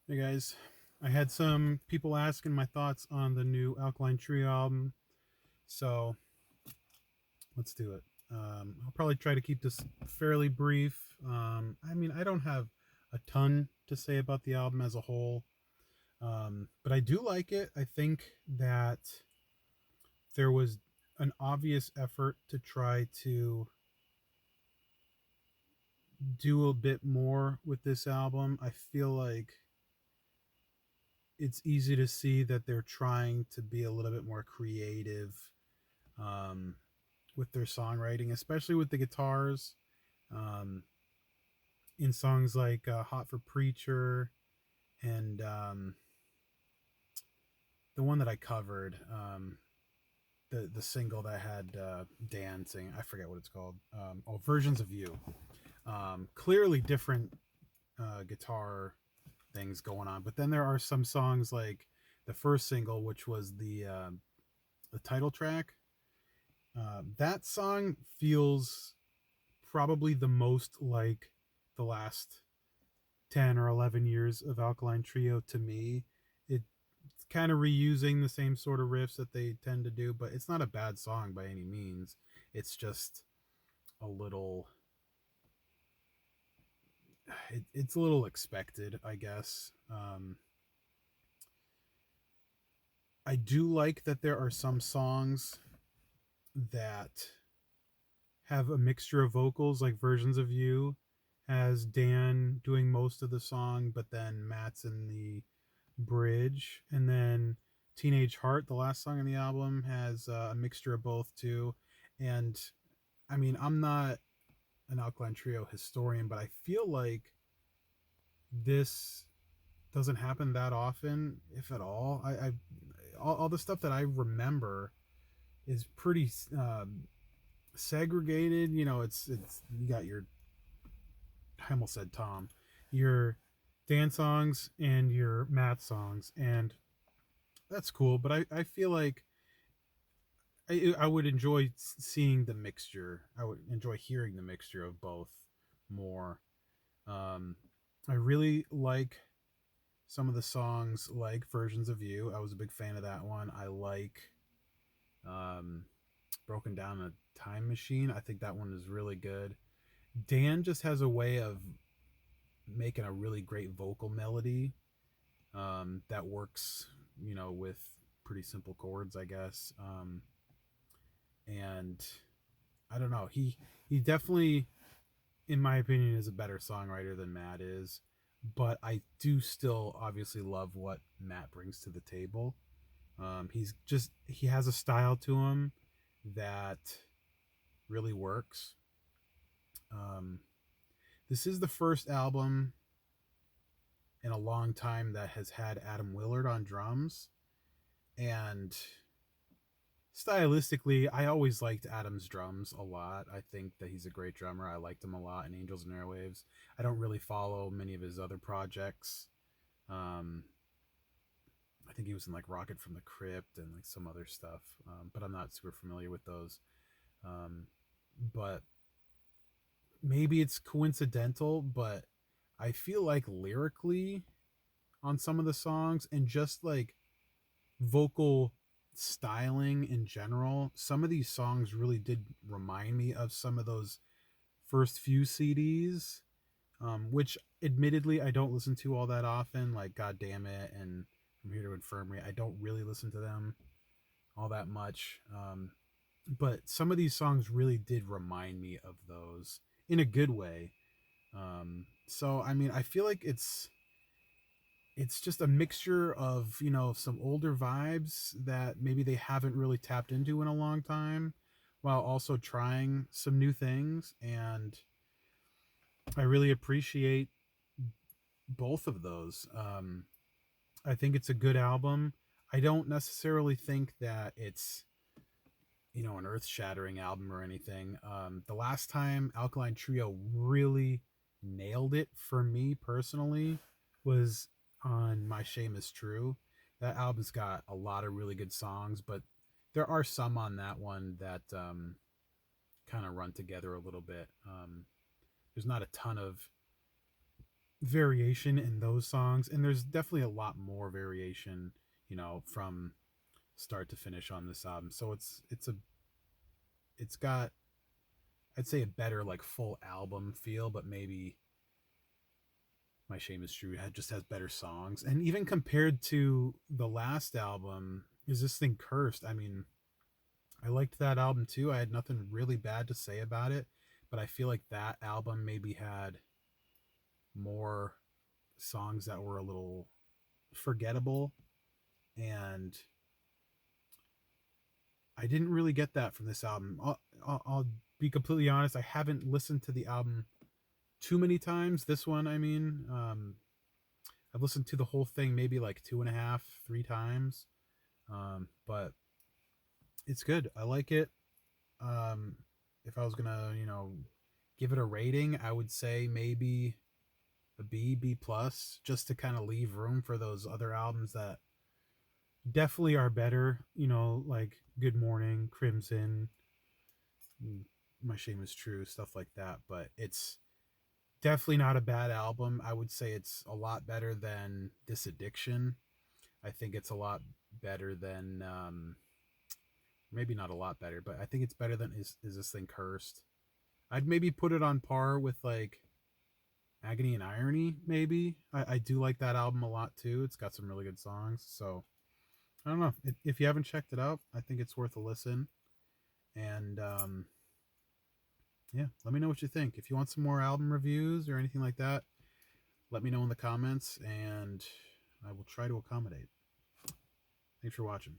Hey guys, I had some people asking my thoughts on the new Alkaline Trio album, so let's do it. I'll probably try to keep this fairly brief. I don't have a ton to say about the album as a whole, but I do like it. I think that there was an obvious effort to try to do a bit more with this album. I feel like it's easy to see that they're trying to be a little bit more creative um, with their songwriting, especially with the guitars. Um, in songs like "Hot for Preacher" and the one that I covered, the single that had Dan sing, I forget what it's called. Versions of You. Clearly different guitar things going on, but then there are some songs like the first single, which was the title track. That song feels probably the most like the last 10 or 11 years of Alkaline Trio to me. It's kind of reusing the same sort of riffs that they tend to do, but it's not a bad song by any means. It's just a little it's a little expected, I guess. I do like that there are some songs that have a mixture of vocals, like Versions of You has Dan doing most of the song, but then Matt's in the bridge. And then Teenage Heart, the last song on the album, has a mixture of both too. And I'm not an Alkaline Trio historian, but I feel like this doesn't happen that often, if at all. All the stuff that I remember is pretty segregated. It's you got your I almost said Tom, your Dan songs and your Matt songs, and that's cool. But I feel like I would enjoy seeing the mixture. I would enjoy hearing the mixture of both more. Um, I really like some of the songs, like Versions of You. I was a big fan of that one. I like um, Broken Down a Time Machine. I think that one is really good. Dan just has a way of making a really great vocal melody that works, with pretty simple chords, I guess. And I don't know. He definitely, in my opinion, is a better songwriter than Matt is. But I do still obviously love what Matt brings to the table. He has a style to him that really works. Um, this is the first album in a long time that has had Adam Willard on drums, and stylistically, I always liked Adam's drums a lot. I think that he's a great drummer. I liked him a lot in Angels and Airwaves. I don't really follow many of his other projects. Um, I think he was in like Rocket from the Crypt and like some other stuff, but I'm not super familiar with those. Um, but maybe it's coincidental, but I feel like lyrically on some of the songs and just like vocal styling in general, some of these songs really did remind me of some of those first few CDs, which admittedly I don't listen to all that often, like God Damn It and From Here to Infirmary. I don't really listen to them all that much. But some of these songs really did remind me of those in a good way. So I feel like it's just a mixture of some older vibes that maybe they haven't really tapped into in a long time, while also trying some new things. And I really appreciate both of those. I think it's a good album. I don't necessarily think that it's an earth-shattering album or anything. The last time Alkaline Trio really nailed it for me personally was on My Shame Is True. That album's got a lot of really good songs, but there are some on that one that kind of run together a little bit. There's not a ton of variation in those songs, and there's definitely a lot more variation, from start to finish on this album. So it's got, I'd say, a better like full album feel, but maybe My Shame Is True just has better songs. And even compared to the last album, Is This Thing Cursed? I mean, I liked that album too. I had nothing really bad to say about it, but I feel like that album maybe had more songs that were a little forgettable, and I didn't really get that from this album. I'll be completely honest. I haven't listened to the album too many times. This one, I mean, I've listened to the whole thing maybe like two and a half, three times. But it's good. I like it. Um, if I was gonna, give it a rating, I would say maybe a B plus, just to kind of leave room for those other albums that definitely are better. Like Good Morning, Crimson, My Shame Is True, stuff like that. But it's definitely not a bad album. I would say it's a lot better than This Addiction. I think it's a lot better than, maybe not a lot better, but I think it's better than Is This Thing Cursed. I'd maybe put it on par with like Agony and Irony. Maybe I do like that album a lot too. It's got some really good songs. So I don't know, if you haven't checked it out, I think it's worth a listen. And yeah, let me know what you think. If you want some more album reviews or anything like that, let me know in the comments, and I will try to accommodate. Thanks for watching.